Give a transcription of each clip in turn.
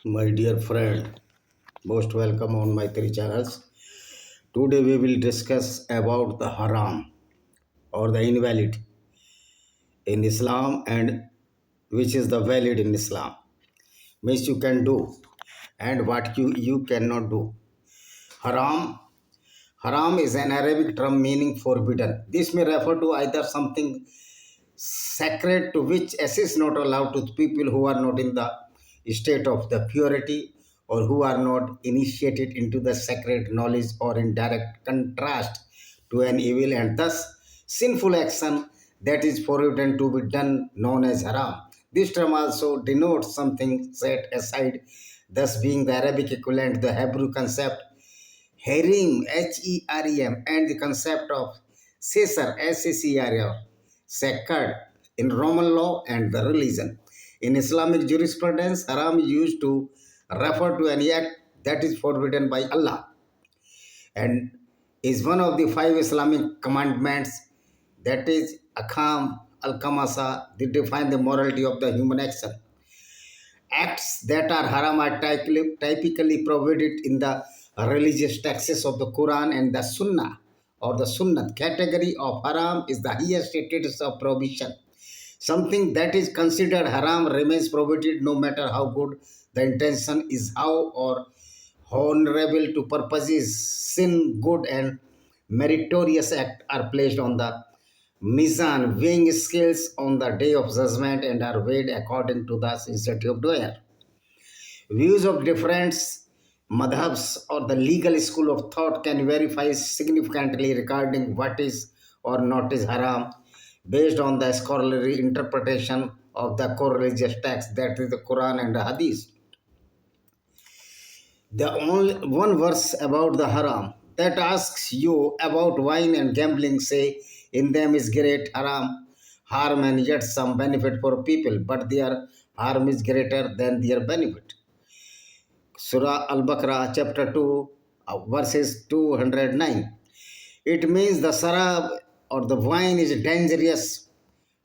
My dear friend, most welcome on my three channels. Today we will discuss about the haram or the invalid in Islam and which is the valid in Islam. Means you can do and what you cannot do. Haram Haram is an Arabic term meaning forbidden. This may refer to either something sacred to which access not allowed to people who are not in the state of the purity or who are not initiated into the sacred knowledge or in direct contrast to an evil and thus sinful action that is forbidden to be done known as haram. This term also denotes something set aside, thus being the Arabic equivalent to the Hebrew concept Harim, Herem, and the concept of Caesar, Sacr, sacred in Roman law and the religion. In Islamic jurisprudence, haram is used to refer to any act that is forbidden by Allah and is one of the five Islamic commandments, that is Akam, Al-Kamasa, that define the morality of the human action. Acts that are haram are typically prohibited in the religious texts of the Quran and the Sunnah or the Sunnah. Category of haram is the highest status of prohibition. Something that is considered haram remains prohibited no matter how good the intention is, how or honorable to purposes. Sin, good and meritorious act are placed on the mizan, weighing scales on the day of judgment and are weighed according to the sincerity of doer. Views of different madhabs or the legal school of thought can vary significantly regarding what is or not is haram based on the scholarly interpretation of the core religious text, that is the Quran and the Hadith. The only one verse about the haram that asks you about wine and gambling say in them is great harm and yet some benefit for people, but their harm is greater than their benefit. Surah Al-Baqarah chapter 2 verses 209. It means the sarab or the wine is dangerous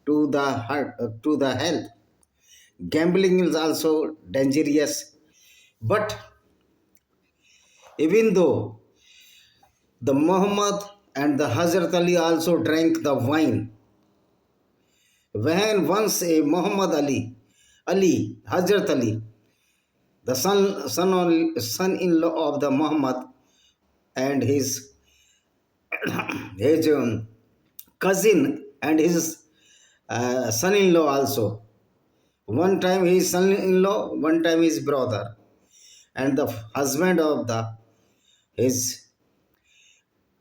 to the heart, to the health. Gambling is also dangerous, but even though the Muhammad and the Hazrat Ali also drank the wine. When once a Muhammad Ali, Hazrat Ali, the son-in-law of the Muhammad and his cousin and his son-in-law also. One time his son-in-law, one time his brother, and the husband of the his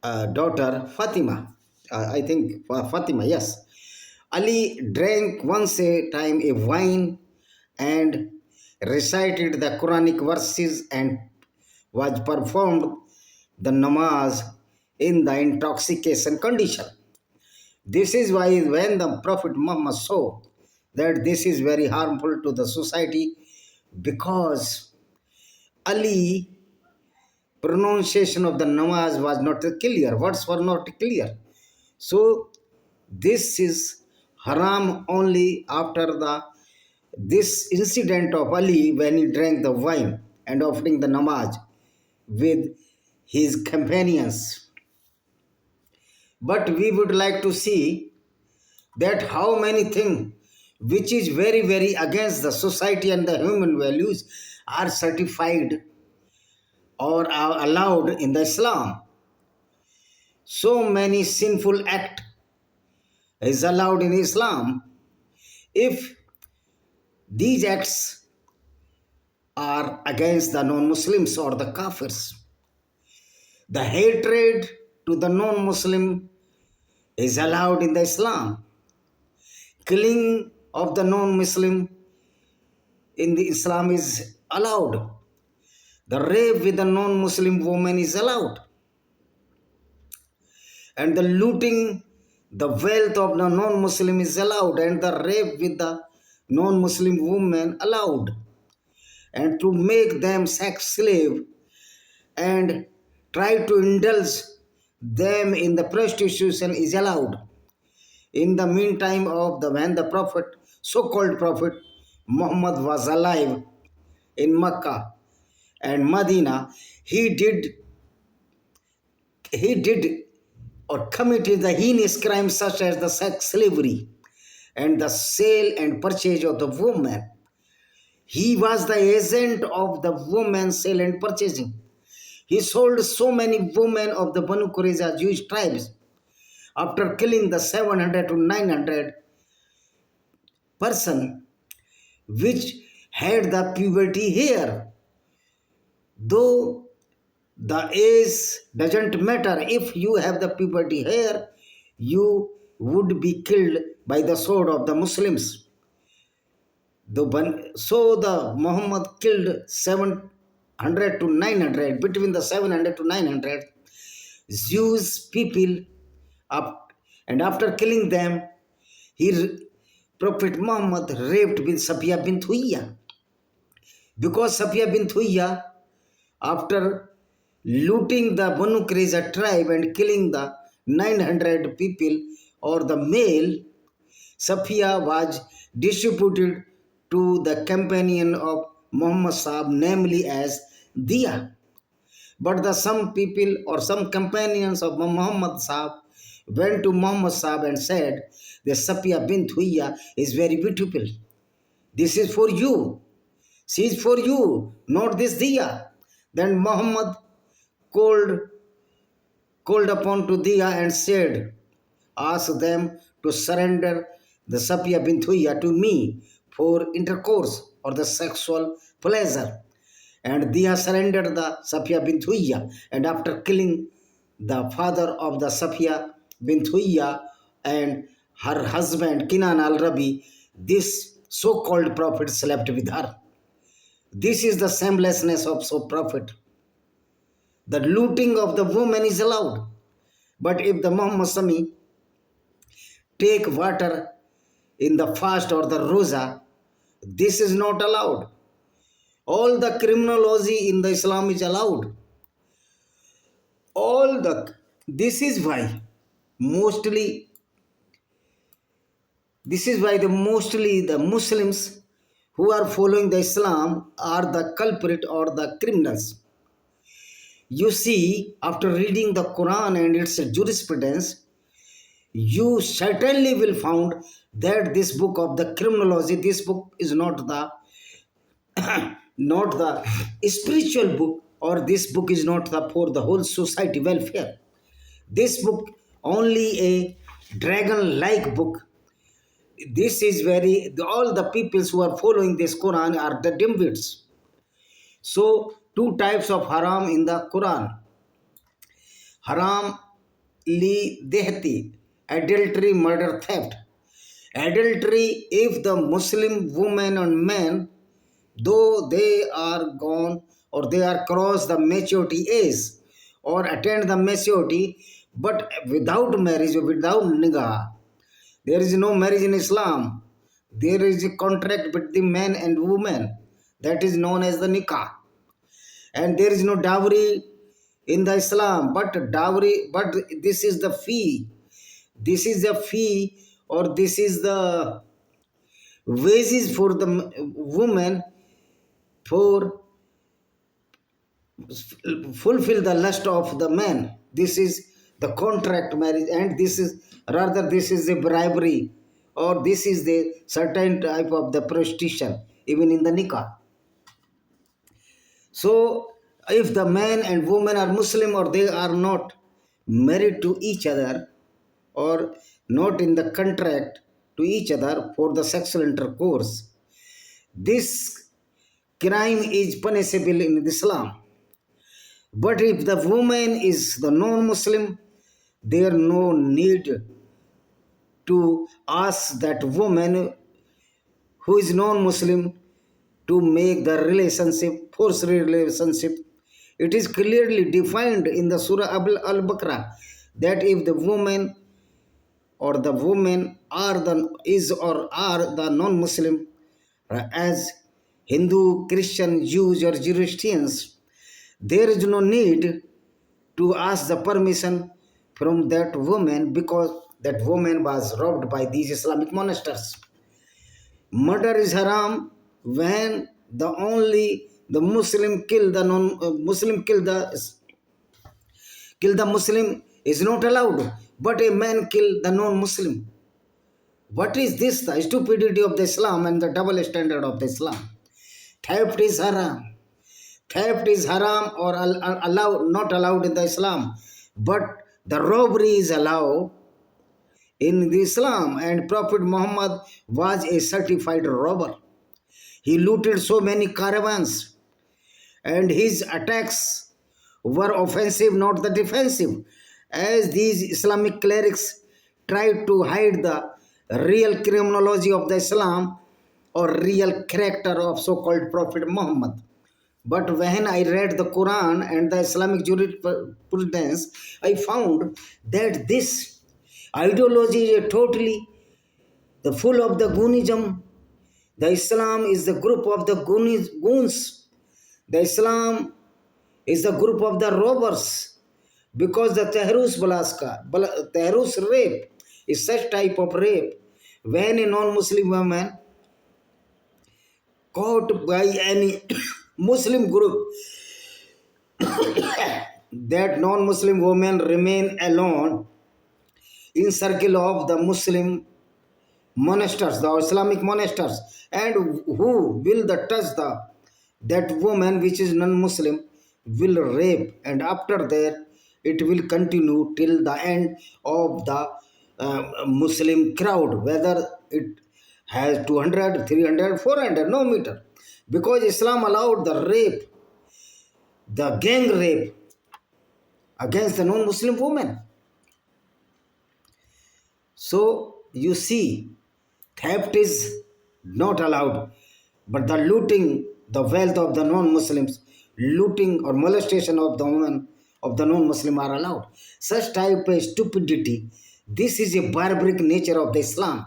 daughter Fatima. I think Fatima, yes. Ali drank once a time a wine and recited the Quranic verses and was performed the namaz in the intoxication condition. This is why when the Prophet Muhammad saw that this is very harmful to the society, because Ali pronunciation of the namaz was not clear, words were not clear. So this is haram only after the this incident of Ali when he drank the wine and offering the namaz with his companions. But we would like to see that how many things which is very against the society and the human values are certified or are allowed in the Islam. So many sinful act is allowed in Islam. If these acts are against the non-Muslims or the Kafirs, the hatred to the non-Muslim is allowed in the Islam. Killing of the non-Muslim in the Islam is allowed. The rape with the non-Muslim woman is allowed. And the looting the wealth of the non-Muslim is allowed, and the rape with the non-Muslim woman allowed. And to make them sex slave and try to indulge them in the prostitution is allowed. In the meantime of the when the Prophet, so-called Prophet Muhammad was alive, in Mecca and Medina, he did or committed the heinous crimes such as the sex slavery and the sale and purchase of the woman. He was the agent of the woman sale and purchasing. He sold so many women of the Banu Qurayza Jewish tribes after killing the 700 to 900 person which had the puberty hair. Though the age doesn't matter, if you have the puberty hair, you would be killed by the sword of the Muslims. So the Muhammad killed 700 to 900, between the 700 to 900 Jews people up, and after killing them, he Prophet Muhammad raped with Safiya bint Huyya. Because Safiya bint Huyya, after looting the Banu Qurayza tribe and killing the 900 people or the male, Safiya was distributed to the companion of Muhammad Sahib, namely as Diya. But the some people or some companions of Muhammad Sahib went to Muhammad Sahib and said, the Safiya bint Huyya is very beautiful. This is for you. She is for you, not this Diya. Then Muhammad called, called upon to Diya and said, ask them to surrender the Safiya bint Huyya to me for intercourse or the sexual pleasure. And Diya surrendered the Safiya bint Huyya, and after killing the father of the Safiya bint Huyya and her husband Kinan al-Rabi, this so-called prophet slept with her. This is the shamelessness of so prophet. The looting of the woman is allowed. But if the Muhammad Sami take water in the fast or the roza, this is not allowed. All the criminology in the Islam is allowed. This is why mostly the Muslims who are following the Islam are the culprit or the criminals. You see, after reading the Quran and its jurisprudence, you certainly will find that this book of the criminology, this book is not the not the spiritual book, or this book is not the for the whole society welfare. This book only a dragon like book. This is very, all the peoples who are following this Quran are the dimwits. So two types of haram in the Quran. Haram li dehti, adultery, murder, theft. Adultery, if the Muslim woman and man, though they are gone or they are crossed the maturity age or attend the maturity, but without marriage or without nikah, there is no marriage in Islam. There is a contract between man and woman that is known as the nikah, and there is no dowry in the Islam. But dowry, but this is the fee. This is the fee, or this is the wages for the woman for fulfill the lust of the man. This is the contract marriage, and this is rather this is the bribery, or this is the certain type of the prostitution even in the nikah. So if the man and woman are Muslim or they are not married to each other or not in the contract to each other for the sexual intercourse, this crime is punishable in Islam. But if the woman is the non-Muslim, there no need to ask that woman who is non-Muslim to make the relationship, forced relationship. It is clearly defined in the Surah Al-Baqarah that if the woman or the women are the non-Muslim, as Hindu, Christian, Jews or Zoroastrians, there is no need to ask the permission from that woman, because that woman was robbed by these Islamic monsters. Murder is haram when the Muslim kill the non Muslim kill the Muslim is not allowed, but a man kill the non-Muslim. What is this? The stupidity of the Islam and the double standard of the Islam. Theft is haram. Theft is haram or allowed, not allowed in the Islam, but the robbery is allowed in the Islam. And Prophet Muhammad was a certified robber. He looted so many caravans, and his attacks were offensive, not the defensive, as these Islamic clerics tried to hide the real criminology of the Islam or real character of so-called Prophet Muhammad. But when I read the Quran and the Islamic jurisprudence, I found that this ideology is totally the full of the Goonism. The Islam is the group of the goons. The Islam is the group of the robbers, because the Tehrus rape is such type of rape when a non-Muslim woman caught by any Muslim group, that non-Muslim women remain alone in circle of the Muslim monasteries, the Islamic monasteries, and who will the touch that woman which is non-Muslim will rape, and after that it will continue till the end of the Muslim crowd, whether it has 200, 300, 400, no matter, because Islam allowed the rape, the gang rape against the non-Muslim women. So you see, theft is not allowed, but the looting the wealth of the non-Muslims, looting or molestation of the women of the non-Muslim are allowed. Such type of stupidity, this is a barbaric nature of the Islam.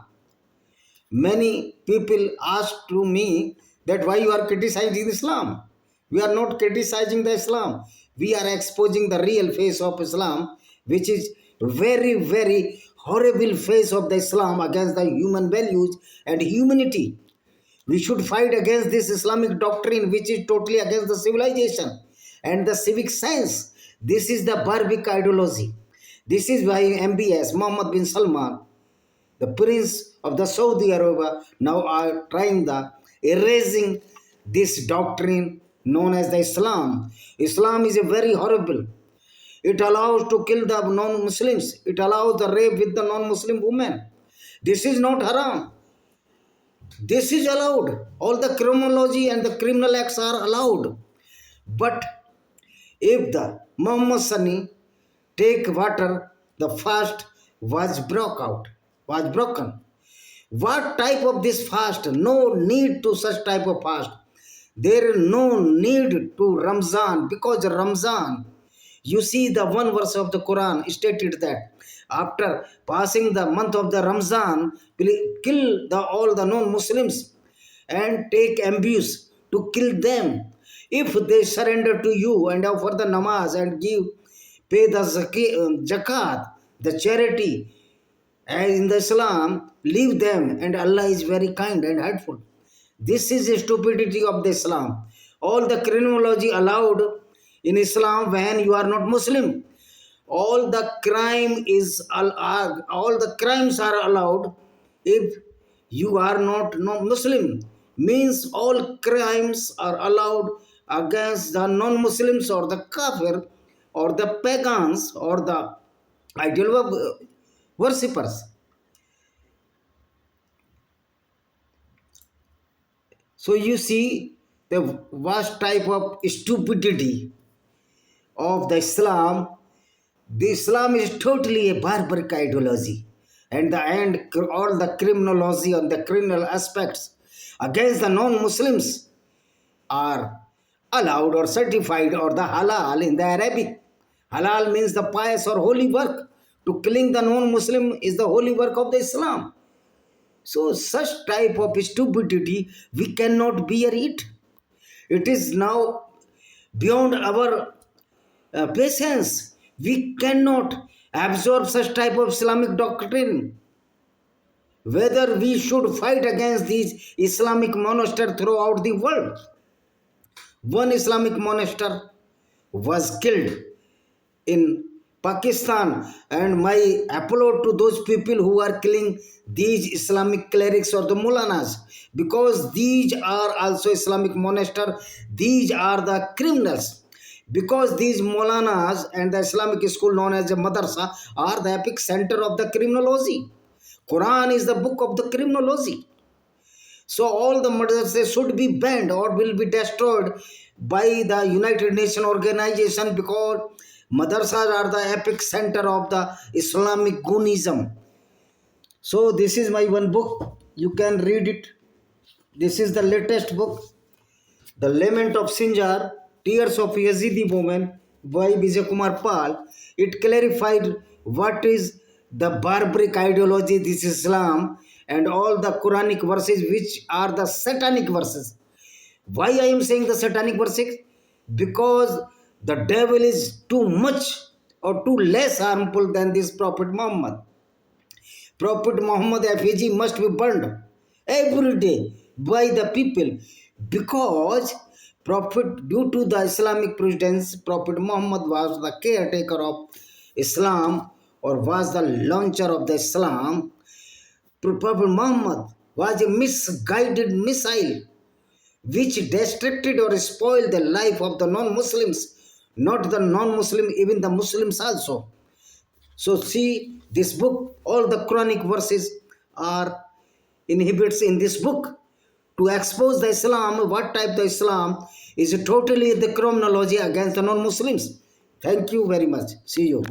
Many people ask to me that why you are criticizing Islam. We are not criticizing the Islam. We are exposing the real face of Islam, which is very, very horrible face of the Islam against the human values and humanity. We should fight against this Islamic doctrine, which is totally against the civilization and the civic science. This is the barbaric ideology. This is why MBS, Mohammed bin Salman, the prince of the Saudi Arabia, now are trying the erasing this doctrine known as the Islam. Islam is a very horrible. It allows to kill the non-Muslims. It allows the rape with the non-Muslim women. This is not haram. This is allowed. All the criminology and the criminal acts are allowed. But if the Muhammad Sani take water, the fast was broken. What type of this fast? No need to such type of fast. There is no need to Ramzan, because Ramzan, you see the one verse of the Quran stated that after passing the month of the Ramzan, kill all the non-Muslims and take ambush to kill them. If they surrender to you and offer the namaz and pay the zakat, the charity, as in the Islam, leave them, and Allah is very kind and helpful. This is the stupidity of the Islam. All the criminology allowed in Islam when you are not Muslim. All the crimes are allowed if you are not Muslim. Means all crimes are allowed against the non-Muslims or the kafir or the pagans or the idol worshippers. So you see the vast type of stupidity of the Islam. The Islam is totally a barbaric ideology, and all the criminology and the criminal aspects against the non-Muslims are allowed or certified, or the halal in the Arabic. Halal means the pious or holy work. To killing the non-Muslim is the holy work of the Islam. So such type of stupidity, we cannot bear it. It is now beyond our patience. We cannot absorb such type of Islamic doctrine. Whether we should fight against these Islamic monasteries throughout the world, One Islamic monastery was killed in Pakistan, and my applaud to those people who are killing these Islamic clerics or the mullanas, because these are also Islamic monastery. These are the criminals, because these Maulanas and the Islamic school known as the Madrasa are the epic center of the criminology. Quran is the book of the criminology. So all the madrasas should be banned or will be destroyed by the United Nations organization, because madrasas are the epic center of the Islamic Gunism. So this is my one book. You can read it. This is the latest book, The Lament of Sinjar, Tears of Yazidi Woman by Vijay Kumar Pal. It clarified what is the barbaric ideology, this Islam, and all the Quranic verses which are the satanic verses. Why I am saying the satanic verses? Because the devil is too much or too less harmful than this Prophet Muhammad. Prophet Muhammad effigy must be burned every day by the people, because Prophet, due to the Islamic precedence, Prophet Muhammad was the caretaker of Islam or was the launcher of the Islam. Prophet Muhammad was a misguided missile which distracted or spoiled the life of the non-Muslims, not the non-Muslim, even the Muslims also. So see this book, all the Quranic verses are inhibits in this book to expose the Islam, what type the Islam is totally the criminology against the non-Muslims. Thank you very much. See you.